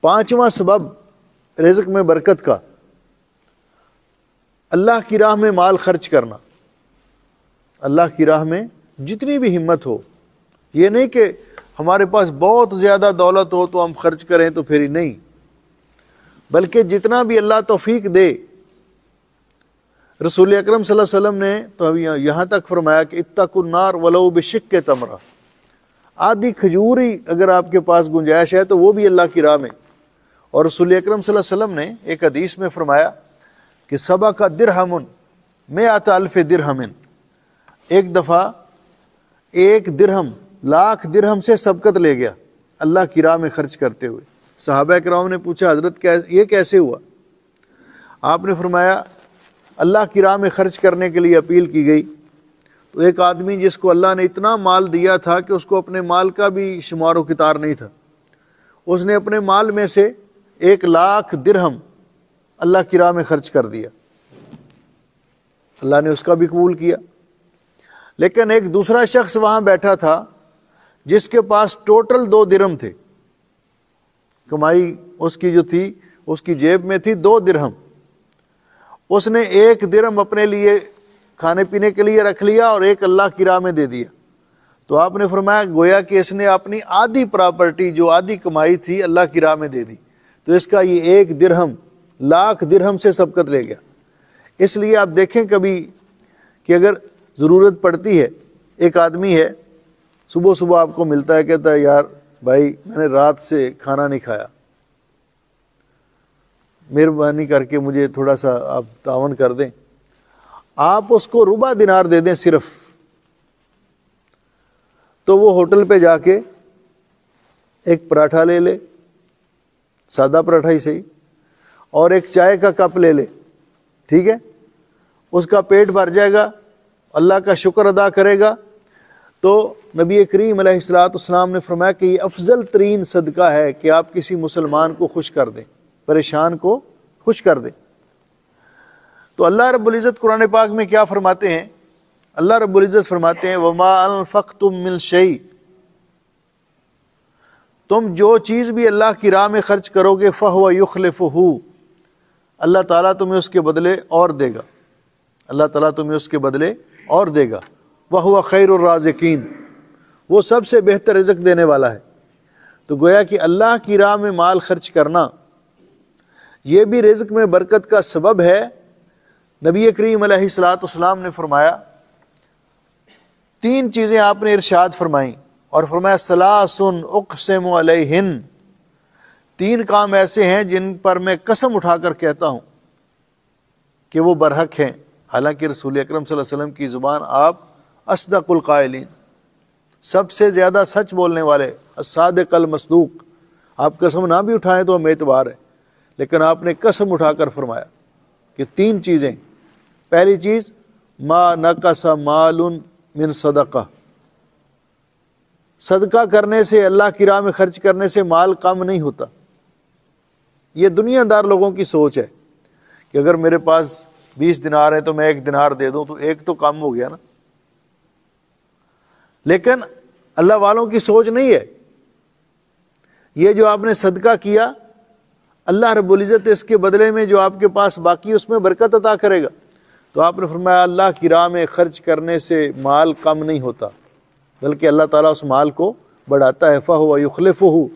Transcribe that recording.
पांचवा सबब रिज़्क में बरकत का, अल्लाह की राह में माल खर्च करना। अल्लाह की राह में जितनी भी हिम्मत हो, ये नहीं कि हमारे पास बहुत ज़्यादा दौलत हो तो हम खर्च करें तो फिर ही नहीं, बल्कि जितना भी अल्लाह तौफीक दे। रसूल अकरम सल्लल्लाहु अलैहि वसल्लम ने तो अभी यहाँ तक फरमाया कि इत्तकुन नार वलौ बिशिक्के तमरा, आधी खजूर ही अगर आपके पास गुंजाइश है तो वो भी अल्लाह की राह में। और रसूल अकरम सल्लल्लाहु अलैहि वसल्लम ने एक हदीस में फरमाया कि सबा का दिरहमुन में आता अल्फ दिरहमिन, एक दफ़ा एक दिरहम लाख दिरहम से सबकत ले गया अल्लाह की राह में खर्च करते हुए। सहाबा किराम ने पूछा, हज़रत ये कैसे हुआ? आपने फरमाया अल्लाह की राह में खर्च करने के लिए अपील की गई तो एक आदमी जिसको अल्लाह ने इतना माल दिया था कि उसको अपने माल का भी शुमार व कितार नहीं था, उसने अपने माल में से 1 लाख दिरहम अल्लाह की राह में खर्च कर दिया। अल्लाह ने उसका भी कबूल किया। लेकिन एक दूसरा शख्स वहाँ बैठा था जिसके पास टोटल 2 दिरहम थे, कमाई उसकी जो थी उसकी जेब में थी 2 दिरहम। उसने 1 दिरहम अपने लिए खाने पीने के लिए रख लिया और 1 अल्लाह की राह में दे दिया। तो आपने फरमाया गोया कि इसने अपनी आधी प्रॉपर्टी जो आधी कमाई थी अल्लाह की राह में दे दी, तो इसका ये 1 दिरहम लाख दिरहम से सबकत ले गया। इसलिए आप देखें कभी कि अगर ज़रूरत पड़ती है, एक आदमी है सुबह सुबह आपको मिलता है, कहता है यार भाई मैंने रात से खाना नहीं खाया, मेहरबानी करके मुझे थोड़ा सा आप तावन कर दें। आप उसको रुबा दिनार दे दें सिर्फ, तो वो होटल पे जाके एक पराठा ले ले, सादा पराठा ही सही, और एक चाय का कप ले ले, ठीक है, उसका पेट भर जाएगा, अल्लाह का शुक्र अदा करेगा। तो नबी करीम अलैहिस्सलाम ने फरमाया कि ये अफजल तरीन सदका है कि आप किसी मुसलमान को खुश कर दें, परेशान को खुश कर दें। तो अल्लाह रब्बुल इज़्ज़त कुरान पाक में क्या फरमाते हैं? अल्लाह रब्बुल इज़्ज़त फरमाते हैं वमा अनफक़्तुम मिन शै, तुम जो चीज़ भी अल्लाह की राह में खर्च करोगे फ़हुव युख़्लिफ़ुहु, अल्लाह ताला तुम्हें उसके बदले और देगा, अल्लाह ताला तुम्हें उसके बदले और देगा। वहुव खैरुर राज़िकीन, वो सबसे बेहतर रिज़्क देने वाला है। तो गोया कि अल्लाह की राह में माल खर्च करना ये भी रिज़्क में बरकत का सबब है। नबी करीम अलैहिस्सलाम ने फरमाया 3 चीज़ें आपने इरशाद फरमाई और फरमाया सलासुन उक़सिमु अलैहिन, 3 काम ऐसे हैं जिन पर मैं कसम उठाकर कहता हूँ कि वो बरहक हैं। हालांकि रसूल अकरम सल्लल्लाहु अलैहि वसल्लम की ज़ुबान आप अस्दक़ुल क़ाइलीन, सबसे ज़्यादा सच बोलने वाले, अस्सादिक़ुल मस्दूक़, आप कसम ना भी उठाएं तो हमें एतबार है, लेकिन आपने कसम उठाकर फरमाया कि 3 चीज़ें। पहली चीज़ मा नक़सा मालुन मिन सदक़ा, सदका करने से, अल्लाह की राह में खर्च करने से माल कम नहीं होता। ये दुनियादार लोगों की सोच है कि अगर मेरे पास 20 दिनार है तो मैं 1 दिनार दे दूं तो 1 तो कम हो गया ना। लेकिन अल्लाह वालों की सोच नहीं है। ये जो आपने सदका किया, अल्लाह रब्बुल इज़्ज़त इसके बदले में जो आपके पास बाकी उसमें बरकत अता करेगा। तो आपने फरमाया अल्लाह की राह में खर्च करने से माल कम नहीं होता, बल्कि अल्लाह ताला उस माल को बढ़ाता है। फ़हुव युख़्लिफ़ुहु,